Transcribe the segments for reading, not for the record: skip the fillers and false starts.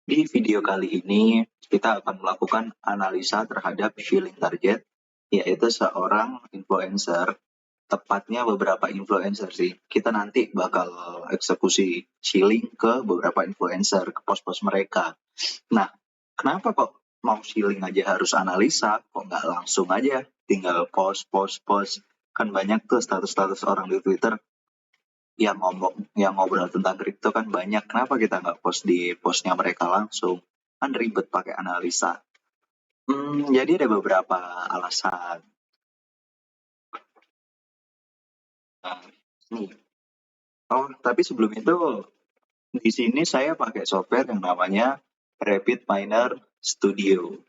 Di video kali ini, kita akan melakukan analisa terhadap shilling target, yaitu seorang influencer, tepatnya beberapa influencer sih. Kita nanti bakal eksekusi shilling ke beberapa influencer, ke pos-pos mereka. Nah, kenapa kok mau shilling aja harus analisa, kok nggak langsung aja tinggal post. Kan banyak tuh status-status orang di Twitter yang ngobrol tentang kripto kan banyak. Kenapa kita nggak post di postnya mereka langsung? Kan ribet pakai analisa. Jadi ada beberapa alasan. Nah, nih. Oh, tapi sebelum itu di sini saya pakai software yang namanya Rapid Miner Studio.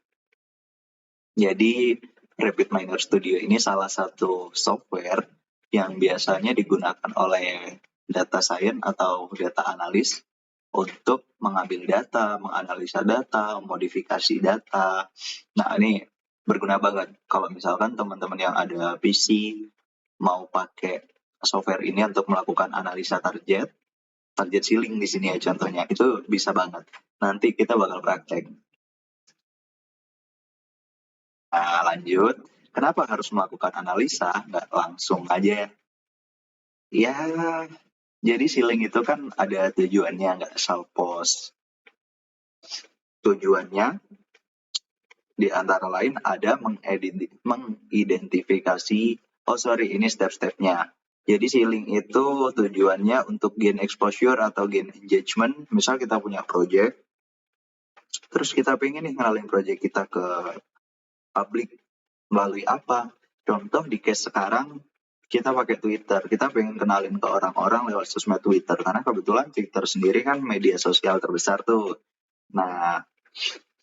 Jadi Rapid Miner Studio ini salah satu software yang biasanya digunakan oleh data science atau data analis untuk mengambil data, menganalisa data, modifikasi data. Nah, ini berguna banget kalau misalkan teman-teman yang ada PC mau pakai software ini untuk melakukan analisa target ceiling di sini ya contohnya. Itu bisa banget. Nanti kita bakal praktek. Nah, lanjut. Kenapa harus melakukan analisa? Nggak langsung aja. Ya, jadi ceiling itu kan ada tujuannya, nggak asal post. Tujuannya di antara lain ada mengidentifikasi, ini step-stepnya. Jadi ceiling itu tujuannya untuk gain exposure atau gain engagement. Misal kita punya project, terus kita pengen nih ngenalin project kita ke publik melalui apa? Contoh di case sekarang, kita pakai Twitter. Kita pengen kenalin ke orang-orang lewat sosmed Twitter. Karena kebetulan Twitter sendiri kan media sosial terbesar tuh. Nah,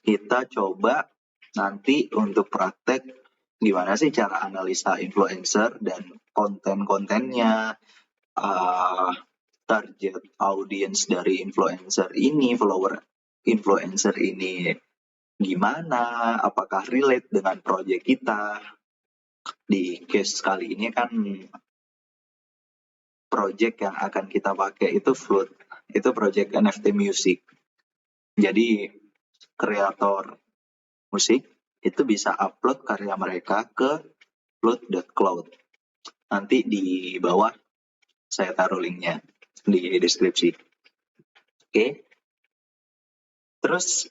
kita coba nanti untuk praktek gimana sih cara analisa influencer dan konten-kontennya, target audience dari influencer ini, follower influencer ini gimana, apakah relate dengan project kita. Di case kali ini kan project yang akan kita pakai itu Float, itu project NFT music. Jadi kreator musik itu bisa upload karya mereka ke float.cloud. Nanti di bawah saya taruh linknya di deskripsi. Oke. Terus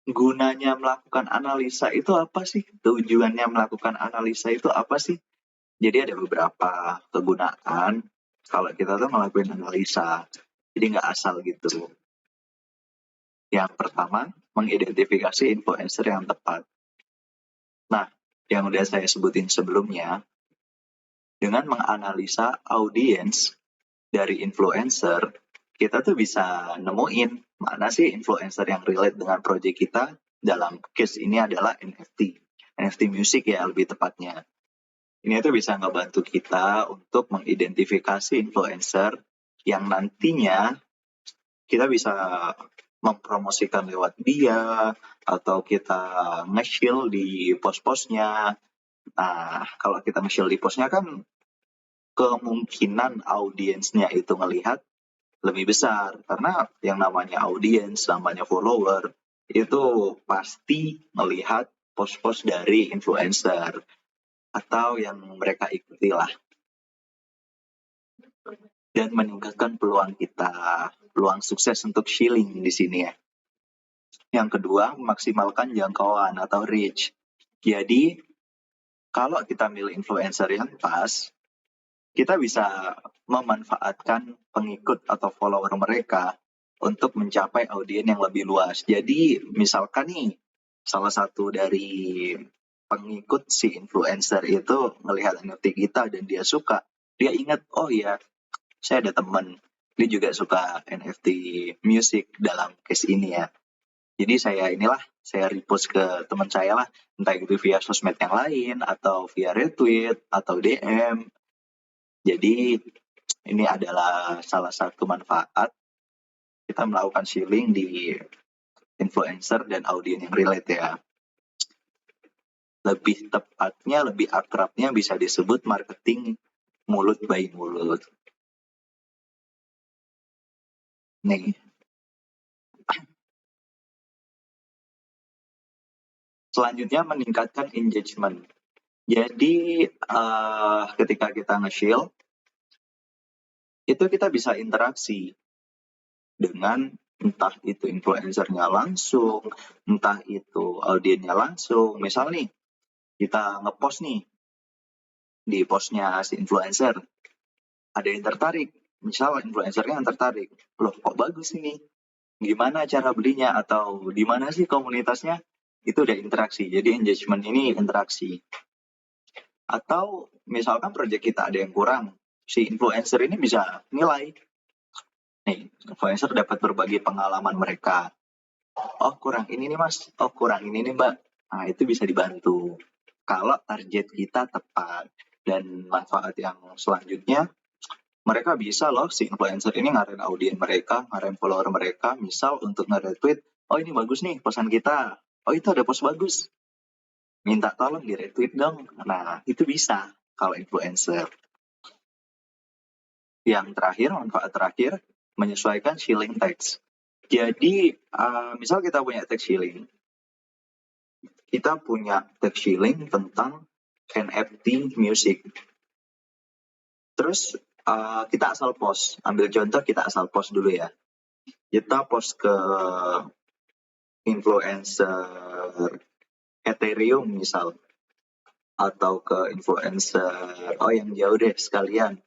gunanya melakukan analisa itu apa sih? Tujuannya melakukan analisa itu apa sih? Jadi ada beberapa kegunaan kalau kita tuh ngelakuin analisa. Jadi nggak asal gitu. Yang pertama, mengidentifikasi influencer yang tepat. Nah, yang udah saya sebutin sebelumnya, dengan menganalisa audiens dari influencer, kita tuh bisa nemuin mana sih influencer yang relate dengan project kita. Dalam case ini adalah NFT music ya lebih tepatnya. Ini tuh bisa ngebantu kita untuk mengidentifikasi influencer yang nantinya kita bisa mempromosikan lewat dia atau kita nge-shill di post-postnya. Nah, kalau kita nge-shill di postnya kan kemungkinan audiensnya itu ngelihat lebih besar karena yang namanya audiens, namanya follower itu pasti melihat post-post dari influencer atau yang mereka ikuti lah, dan meningkatkan peluang kita, peluang sukses untuk shilling di sini ya. Yang kedua, memaksimalkan jangkauan atau reach. Jadi kalau kita milih influencer yang pas, kita bisa memanfaatkan pengikut atau follower mereka untuk mencapai audiens yang lebih luas. Jadi misalkan nih, salah satu dari pengikut si influencer itu melihat NFT kita dan dia suka, dia ingat, oh ya, saya ada teman, dia juga suka NFT music dalam case ini ya. Jadi saya repost ke teman saya lah, entah itu via sosmed yang lain, atau via retweet, atau DM. Jadi ini adalah salah satu manfaat kita melakukan shilling di influencer dan audiens yang relate ya. Lebih tepatnya, lebih akrabnya bisa disebut marketing mulut by mulut. Nih, selanjutnya meningkatkan engagement. Jadi ketika kita nge-shield, itu kita bisa interaksi dengan entah itu influencernya langsung, entah itu audiennya langsung. Misal nih, kita ngepost nih di postnya si influencer, ada yang tertarik. Misal influencernya yang tertarik, loh kok bagus ini, gimana cara belinya, atau di mana sih komunitasnya, itu udah interaksi. Jadi engagement ini interaksi. Atau misalkan proyek kita ada yang kurang, si influencer ini bisa nilai. Nih, influencer dapat berbagi pengalaman mereka. Oh kurang ini nih mas, oh kurang ini nih mbak. Nah itu bisa dibantu. Kalau target kita tepat. Dan manfaat yang selanjutnya, mereka bisa loh si influencer ini ngarahin audiens mereka, ngarahin follower mereka, misal untuk nge-retweet, oh ini bagus nih pesan kita, oh itu ada post bagus, minta tolong di-retweet dong. Nah itu bisa kalau influencer. Yang terakhir, manfaat terakhir, menyesuaikan shilling text. Jadi misal kita punya text shilling, kita punya text shilling tentang NFT music. Terus kita asal post, ambil contoh kita asal post dulu ya. Kita post ke influencer Ethereum misal, atau ke influencer, oh yang jauh deh sekalian,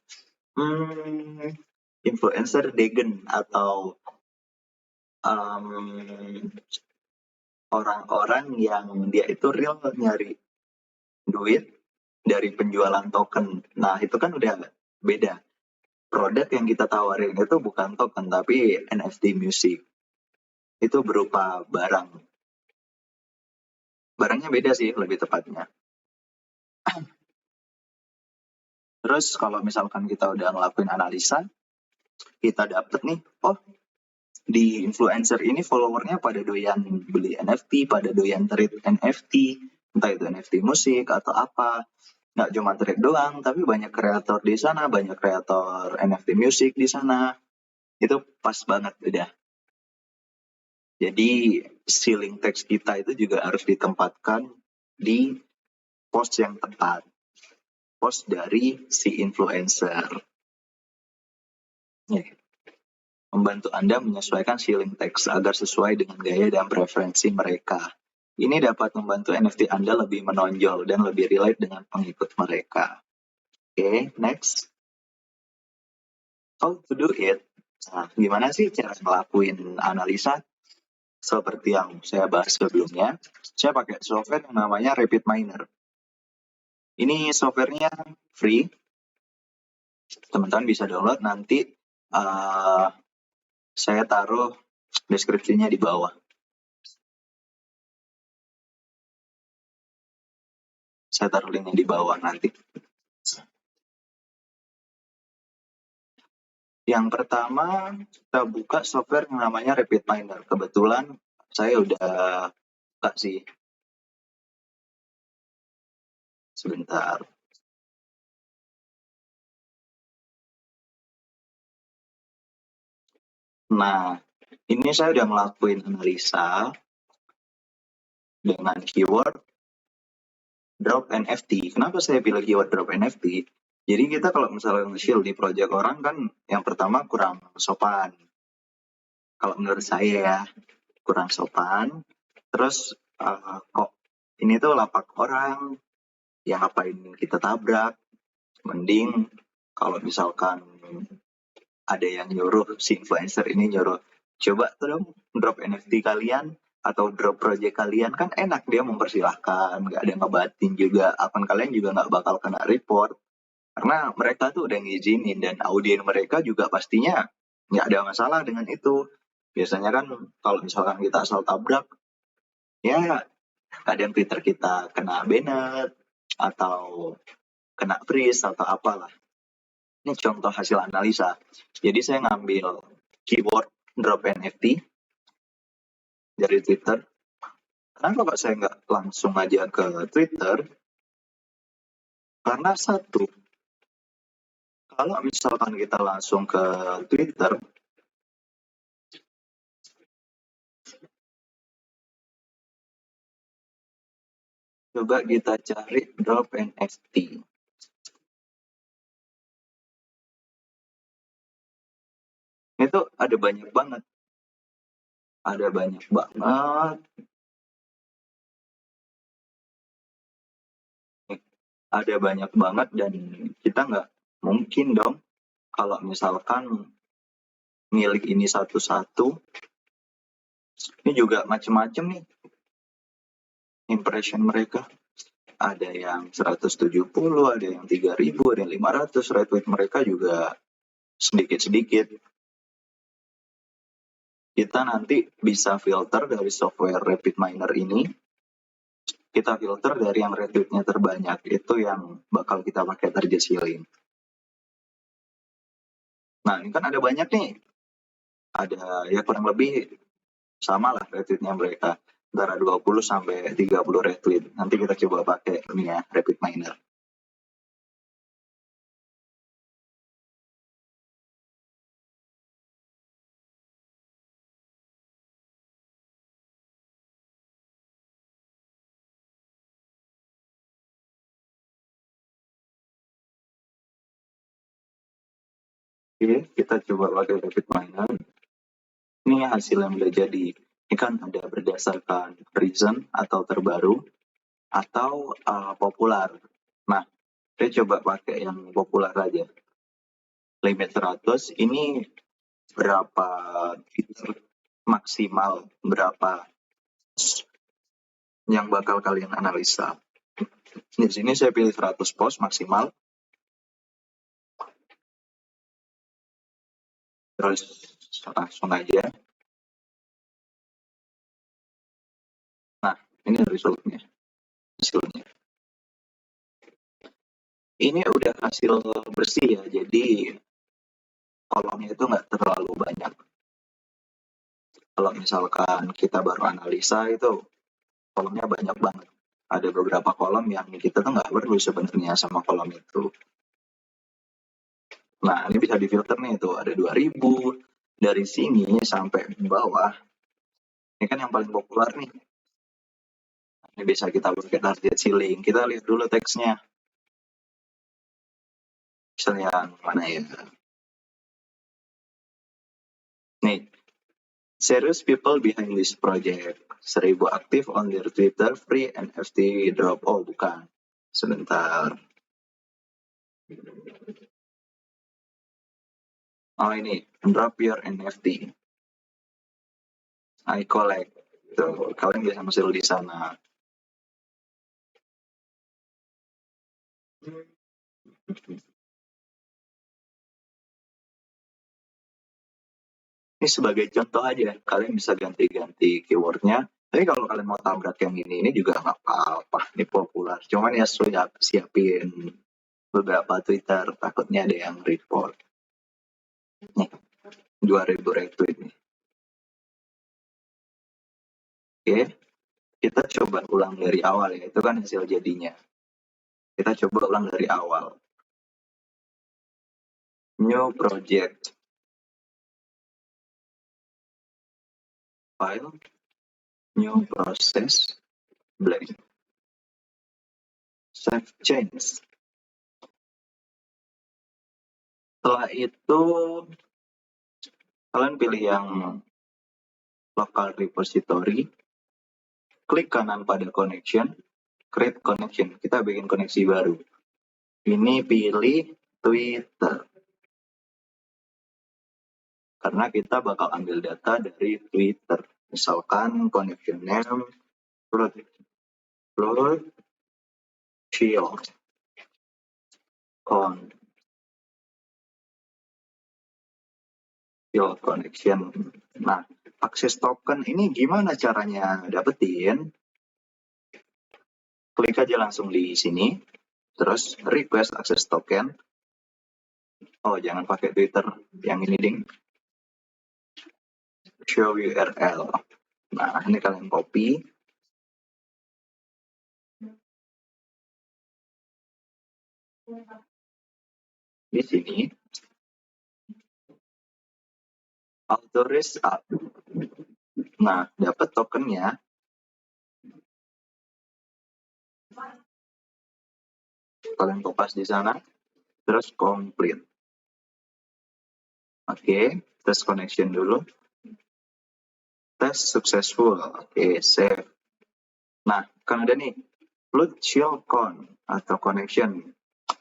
influencer Degen, atau orang-orang yang dia itu real nyari duit dari penjualan token. Nah itu kan udah beda. Produk yang kita tawarin itu bukan token tapi NFT music. Itu berupa barang. Barangnya beda sih lebih tepatnya. Terus kalau misalkan kita udah ngelakuin analisa, kita dapet nih, oh di influencer ini followernya pada doyan beli NFT, pada doyan trade NFT, entah itu NFT musik atau apa. Nggak cuma trade doang, tapi banyak kreator di sana, banyak kreator NFT musik di sana. Itu pas banget udah. Jadi shilling text kita itu juga harus ditempatkan di post yang tepat. Post dari si influencer. Membantu Anda menyesuaikan shilling text agar sesuai dengan gaya dan preferensi mereka. Ini dapat membantu NFT Anda lebih menonjol dan lebih relate dengan pengikut mereka. Oke, next. How to do it? Nah, gimana sih cara ngelakuin analisa? Seperti yang saya bahas sebelumnya, saya pakai software yang namanya RapidMiner. Ini softwarenya free, teman-teman bisa download, nanti saya taruh deskripsinya di bawah. Saya taruh linknya di bawah nanti. Yang pertama, kita buka software yang namanya RapidMiner. Kebetulan saya udah buka sih. Sebentar. Nah, ini saya udah ngelakuin analisa dengan keyword drop NFT. Kenapa saya pilih keyword drop NFT? Jadi kita kalau misalnya nge-shield di project orang kan yang pertama kurang sopan. Kalau menurut saya ya, kurang sopan. Terus kok ini tuh lapak orang, yang ngapain kita tabrak. Mending kalau misalkan ada yang nyuruh, si influencer ini nyuruh, coba dong drop NFT kalian atau drop project kalian, kan enak, dia mempersilahkan, nggak ada ngebatin juga, akun kalian juga nggak bakal kena report karena mereka tuh udah ngizinin dan audiens mereka juga pastinya nggak ada masalah dengan itu. Biasanya kan kalau misalkan kita asal tabrak, ya kadang Twitter kita kena banned atau kena freeze atau apalah. Ini contoh hasil analisa. Jadi saya ngambil keyword drop NFT dari Twitter. Kenapa kok saya nggak langsung aja ke Twitter? Karena satu, kalau misalkan kita langsung ke Twitter, Coba kita cari drop NFT. Itu ada banyak banget. Ada banyak banget. Ada banyak banget dan kita nggak mungkin dong kalau misalkan milik ini satu-satu. Ini juga macam-macam nih impression mereka. Ada yang 170, ada yang 3000, ada yang 500. Retweet mereka juga sedikit-sedikit. Kita nanti bisa filter dari software RapidMiner ini. Kita filter dari yang retweetnya terbanyak. Itu yang bakal kita pakai target ceiling. Nah, ini kan ada banyak nih. Ada ya kurang lebih sama lah retweetnya mereka. Antara 20 sampai 30 retweet. Nanti kita coba pakai ini ya, RapidMiner. Oke, kita coba pakai RapidMiner. Ini hasil yang udah jadi. Ini kan ada berdasarkan recent atau terbaru atau populer. Nah, saya coba pakai yang populer aja. Limit 100, ini berapa fitur maksimal, berapa yang bakal kalian analisa. Di sini saya pilih 100 post maksimal. Terus langsung aja. Nah, ini resultnya. Hasilnya. Ini udah hasil bersih ya, jadi kolomnya itu nggak terlalu banyak. Kalau misalkan kita baru analisa itu kolomnya banyak banget. Ada beberapa kolom yang kita tuh nggak perlu sebenarnya sama kolom itu. Nah, ini bisa difilter nih, tuh ada 2000. Dari sini sampai bawah, ini kan yang paling populer nih. Ini bisa kita pakai target ceiling. Kita lihat dulu teksnya. Misalnya yang mana ya? Nih, serious people behind this project. 1000 aktif on their Twitter, free NFT drop. Oh, bukan. Sebentar. Oh, ini. Drop your NFT. I collect. Tuh, kalian bisa masuk di sana. Ini sebagai contoh aja, kalian bisa ganti-ganti keywordnya. Tapi kalau kalian mau tabrak yang ini juga nggak apa-apa, ini populer. Cuman ya siapin beberapa Twitter, takutnya ada yang report. Nih, 2000 retweet nih. Oke, kita coba ulang dari awal ya, itu kan hasil jadinya. Kita coba ulang dari awal. New project. File. New process. Blank. Save change. Setelah itu, kalian pilih yang local repository. Klik kanan pada connection. Create connection. Kita bikin koneksi baru. Ini pilih Twitter. Karena kita bakal ambil data dari Twitter. Misalkan connection name, Flood, Shield, Shield connection. Nah, akses token ini gimana caranya dapetin? Klik aja langsung di sini. Terus request akses token. Oh, jangan pakai Twitter. Yang ini ding. Show URL. Nah, ini kalian copy. Di sini. Authorize up. Nah, dapat tokennya. kalian kopas di sana, terus complete. Oke, tes connection dulu. Tes successful. Oke, save. Nah, kan ada nih, load shield con atau connection.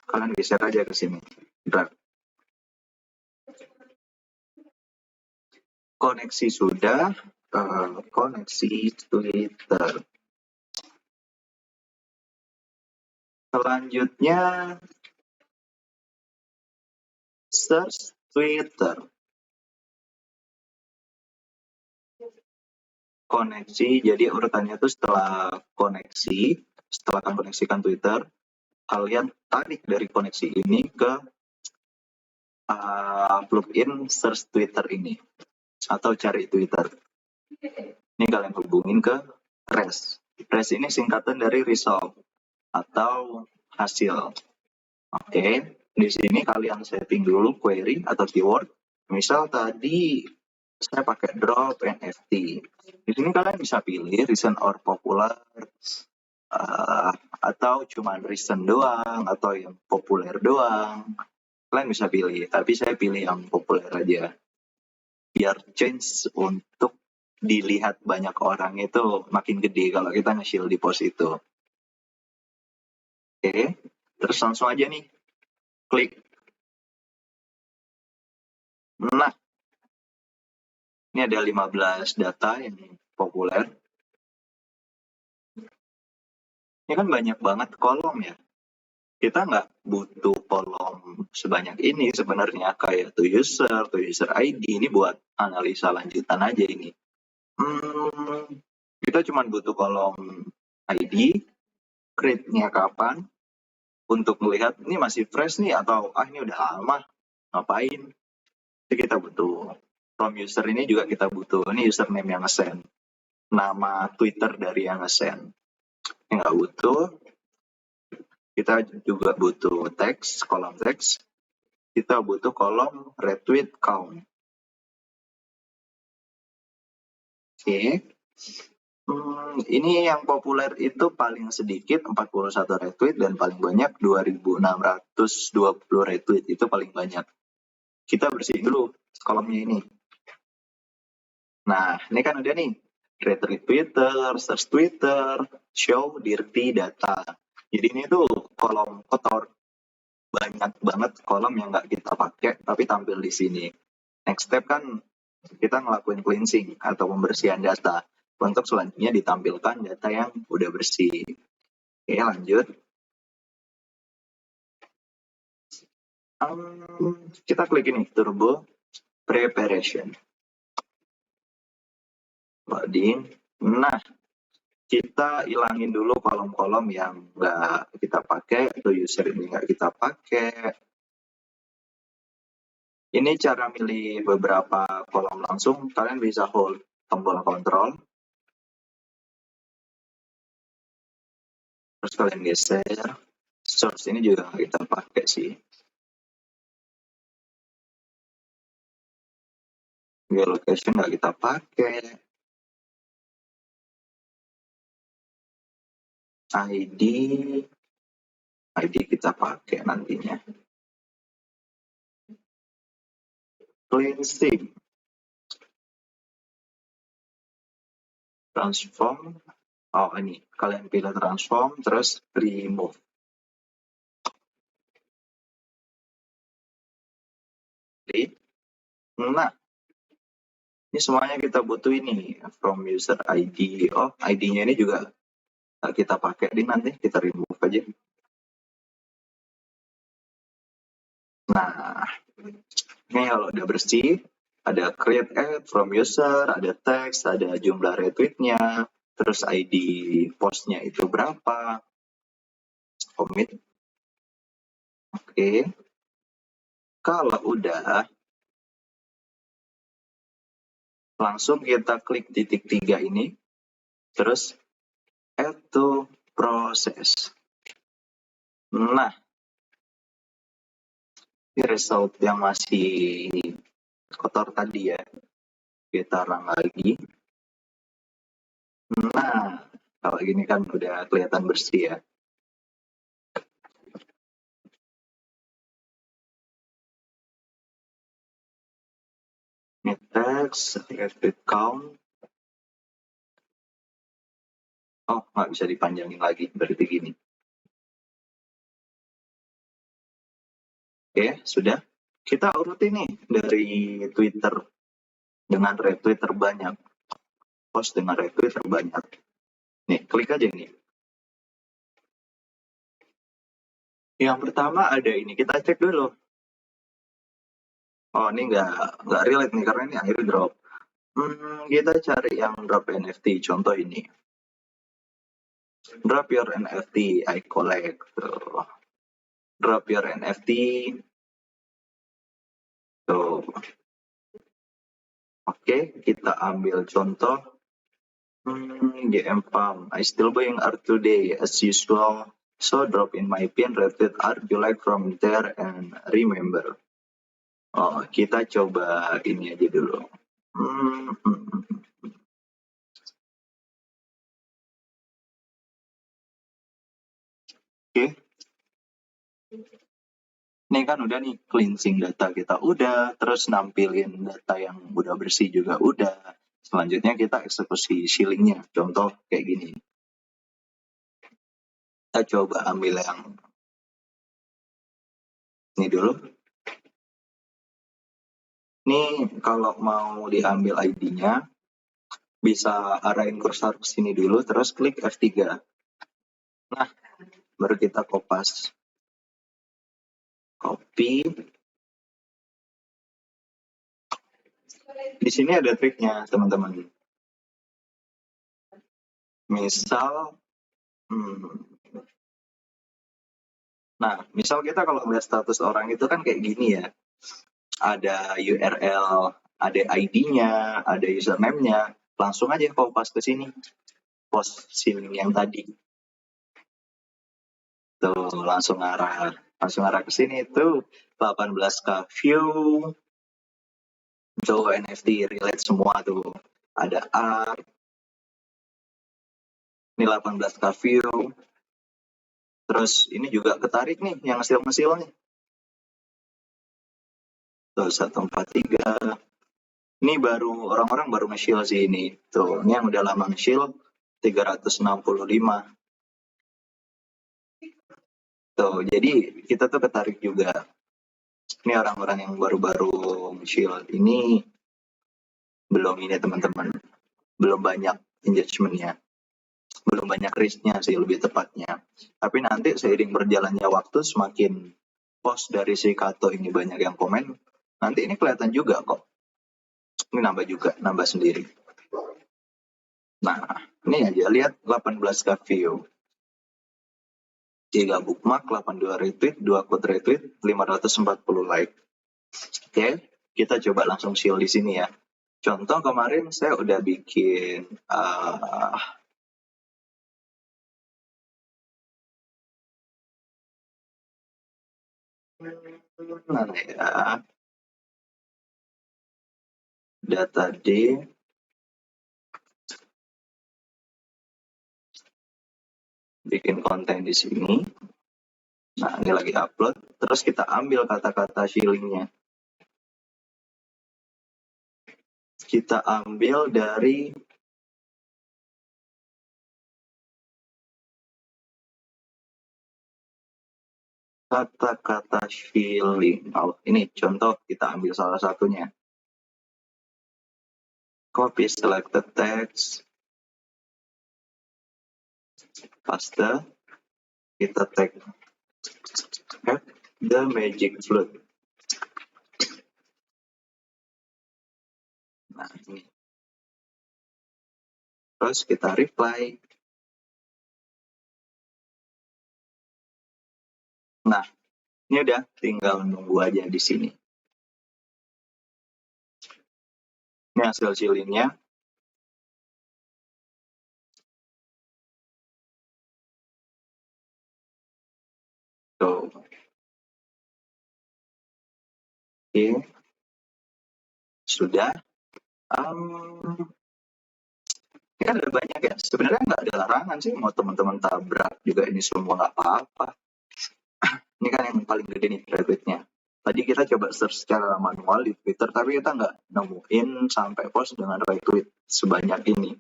Kalian geser aja ke sini. Drag. Koneksi sudah, koneksi Twitter. Selanjutnya, search Twitter. Koneksi, jadi urutannya itu setelah koneksi, setelah kalian koneksikan Twitter, kalian tarik dari koneksi ini ke plugin search Twitter ini, atau cari Twitter. Ini kalian hubungin ke res. Res ini singkatan dari result atau hasil. Oke, di sini kalian setting dulu query atau keyword. Misal tadi saya pakai drop NFT. Di sini kalian bisa pilih recent or popular, atau cuma recent doang, atau yang populer doang. Kalian bisa pilih, tapi saya pilih yang populer aja. Biar change untuk dilihat banyak orang itu makin gede kalau kita nge-shield di post itu. Oke, terus langsung aja nih, klik. Nah, ini ada 15 data yang populer. Ini kan banyak banget kolom ya. Kita nggak butuh kolom sebanyak ini sebenarnya, kayak to user ID, ini buat analisa lanjutan aja ini. Kita cuma butuh kolom ID, create-nya kapan, untuk melihat ini masih fresh nih atau ini udah lama, ngapain. Jadi kita butuh from user ini juga kita butuh, ini username yang nge-send, nama Twitter dari yang nge-send. Ini nggak butuh. Kita juga butuh teks, kolom teks. Kita butuh kolom retweet count. Oke. Ini yang populer itu paling sedikit 41 retweet dan paling banyak 2.620 retweet, itu paling banyak. Kita bersihin dulu kolomnya ini. Nah, ini kan udah nih, retweet Twitter, search Twitter, show dirty data. Jadi ini tuh kolom kotor, banyak banget kolom yang nggak kita pakai tapi tampil di sini. Next step kan kita ngelakuin cleansing atau pembersihan data untuk selanjutnya ditampilkan data yang udah bersih. Oke, lanjut. Kita klik ini, turbo preparation. Loading. Nah, kita ilangin dulu kolom-kolom yang nggak kita pakai atau user ini nggak kita pakai. Ini cara milih beberapa kolom langsung. Kalian bisa hold tombol kontrol. Terus kalian geser. Source ini juga nggak kita pakai sih. Geolocation nggak kita pakai. ID kita pakai nantinya. Cleansing. Transform. Oh, ini kalian pilih transform terus remove. Nah, ini semuanya kita butuh ini from user ID. Oh, ID-nya ini juga kita pakai, di nanti kita remove aja. Nah, ini kalau udah bersih, ada create ad from user, ada text, ada jumlah retweetnya, terus ID postnya itu berapa, commit. Oke. Kalau udah, langsung kita klik titik 3 ini, terus add to process. Nah, ini result yang masih kotor tadi ya, kita run lagi. Nah, kalau gini kan udah kelihatan bersih ya. text, retweet count. Oh, nggak bisa dipanjangin lagi, berarti gini. Oke, sudah. Kita urutin nih dari Twitter dengan retweet terbanyak. Post dengan retweet terbanyak. Nih, klik aja nih. Yang pertama ada ini, kita cek dulu. Oh, ini nggak relate nih, karena ini airdrop. Kita cari yang drop NFT, contoh ini. Drop your NFT, I collect. Drop your NFT. Tuh. Oke, kita ambil contoh. GM Farm, I still buying art today as usual. So drop in my pin, retweet art you like from there and remember. Oh, kita coba ini aja dulu. Oke. Ini kan udah nih cleansing data kita udah, terus nampilin data yang udah bersih juga udah. Selanjutnya kita eksekusi shillingnya. Contoh kayak gini. Kita coba ambil yang ini dulu. Ini kalau mau diambil ID-nya, bisa arahin kursor ke sini dulu, terus klik F3. Nah, baru kita kopas. Copy. Di sini ada triknya, teman-teman. Misal, nah, misal kita kalau melihat status orang itu kan kayak gini ya. Ada URL, ada ID-nya, ada username-nya. Langsung aja kopas ke sini. Post shilling yang tadi. Tuh, langsung arah ke sini tuh 18k view. Tuh NFT relate semua tuh. Ada art. Ini 18k view. Terus ini juga ketarik nih yang ngesil nih. Tuh 143. Ini baru orang-orang baru nge-shield sih ini. Tuh, ini yang udah lama nge-shield 365. Tuh, jadi kita tuh ketarik juga. Ini orang-orang yang baru-baru nge-shield ini belum ini teman-teman. Belum banyak engagement-nya. Belum banyak risk-nya sih lebih tepatnya. Tapi nanti seiring berjalannya waktu semakin post dari si Kato ini banyak yang komen, nanti ini kelihatan juga kok. Ini nambah juga, nambah sendiri. Nah, ini aja lihat 18k view. 3 bookmark, 82 retweet, 2 quote retweet, 540 like. Oke, kita coba langsung shield di sini ya. Contoh kemarin saya udah bikin mana ya? Data D. Bikin konten di sini. Nah, ini lagi upload. Terus kita ambil kata-kata shillingnya. Kita ambil dari kata-kata shilling. Oh, ini contoh kita ambil salah satunya. Copy selected text. Paste. Kita tag the magic flute. Nah, ini. Terus kita reply. Nah, ini udah tinggal nunggu aja di sini. Ini hasil shillingnya. Tuh. Oke. Sudah. Ini kan ada banyak ya. Sebenarnya nggak ada larangan sih mau teman-teman tabrak juga ini semua nggak apa-apa. Ini kan yang paling gede nih retweetnya. Tadi kita coba search secara manual di Twitter, tapi kita nggak nemuin sampai post dengan retweet sebanyak ini.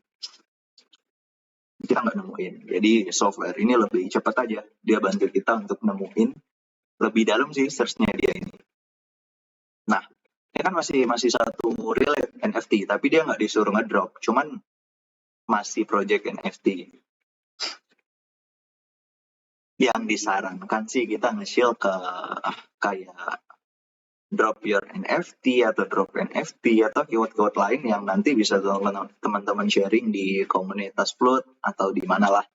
Kita nggak nemuin. Jadi software ini lebih cepat aja. Dia bantu kita untuk nemuin lebih dalam sih search-nya dia ini. Nah, ini kan masih satu real NFT, tapi dia nggak disuruh ngedrop. Cuman masih project NFT. Yang disarankan sih kita nge-shield ke kayak drop your NFT atau drop NFT atau keyword-keyword lain yang nanti bisa teman-teman sharing di komunitas Float atau di mana lah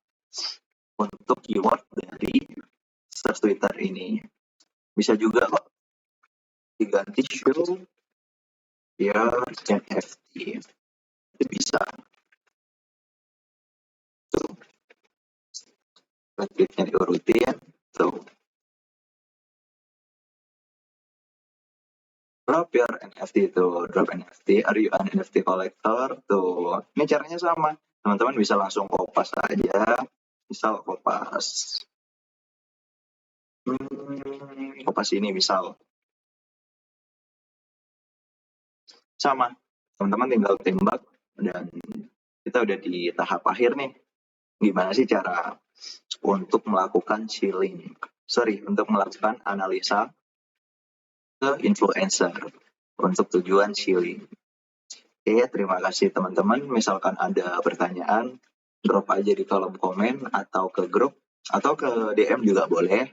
untuk keyword dari search Twitter ini. Bisa juga kok diganti show your NFT. Itu bisa. Tuh, retweetnya diurutin. Tuh, drop your NFT itu, drop NFT, are you an NFT collector? Tuh, ini caranya sama. Teman-teman bisa langsung kopas aja, misal kopas. Kopas ini misal. Sama, teman-teman tinggal tembak dan kita udah di tahap akhir nih. Gimana sih cara untuk melakukan shilling? Untuk melakukan analisa ke influencer untuk tujuan shilling. Oke, terima kasih teman-teman. Misalkan ada pertanyaan, drop aja di kolom komen atau ke grup atau ke DM juga boleh.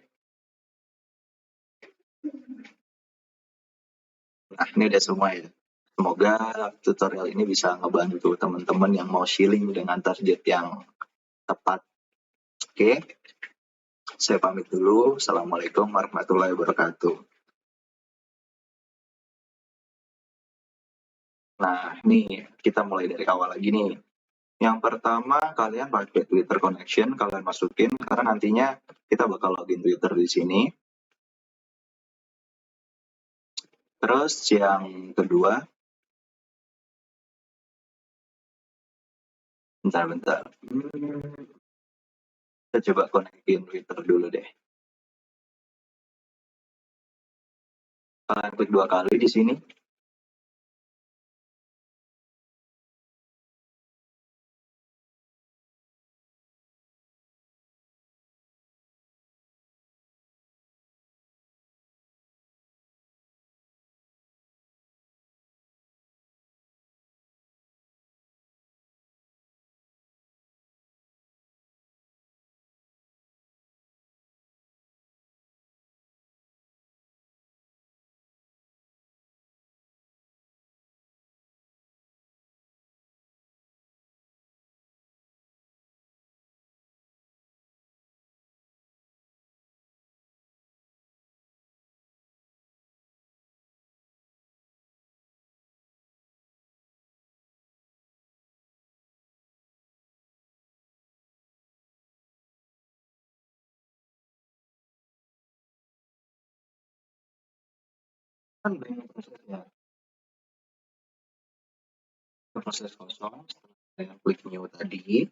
Nah, ini udah semua ya. Semoga tutorial ini bisa ngebantu teman-teman yang mau shilling dengan target yang tepat. Oke, saya pamit dulu. Assalamualaikum warahmatullahi wabarakatuh. Nah, nih kita mulai dari awal lagi nih. Yang pertama, kalian pakai Twitter Connection, kalian masukin, karena nantinya kita bakal login Twitter di sini. Terus yang kedua, bentar. Kita coba konekin Twitter dulu deh. Kalian klik 2 kali di sini. Kan banyak prosesnya. Proses kosong, dengan klik new tadi.